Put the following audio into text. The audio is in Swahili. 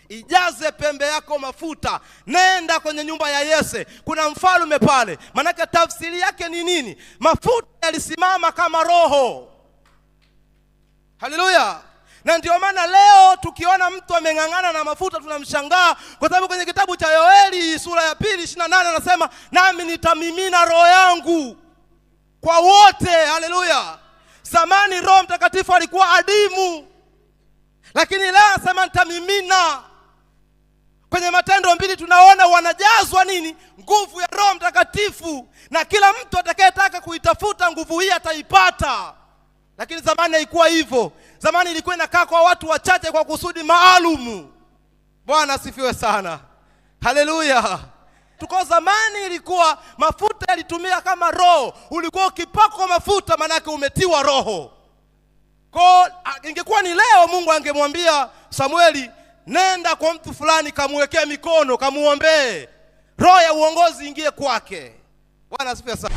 ijaze pembe yako mafuta, nenda kwenye nyumba ya Yese, kuna mfalme pale. Manake tafsiri yake ni nini? Mafuta yalisimama kama roho. Haleluya. Na ndio maana leo tukiona mtu ameng'ang'ana na mafuta tunamshangaa, kwa sababu kwenye kitabu cha Yoeli sura ya 2:28 anasema, nami nitamimina roho yangu kwa wote. Haleluya. Zamani Roho Mtakatifu alikuwa adimu, lakini leo anasema nitamimina. Kwenye Matendo 2 tunaona wanajazwa nini? Nguvu ya Roho Mtakatifu, na kila mtu atakayetaka kuitafuta nguvu hii ataipata. Lakini zamani haikuwa hivyo. Zamani ilikuwa inakaa kwa watu wachache kwa kusudi maalumu. Bwana asifiwe sana. Haleluya. Tuko zamani ilikuwa mafuta yalitumia kama roho. Ulikuwa ukipakwa mafuta manake umetiwa roho. Kwa ingekuwa ni leo Mungu angemwambia Samueli, nenda kwa mtu fulani kamuwekee mikono, kamuombee, roho ya uongozi ingie kwake. Bwana asifiwe sana.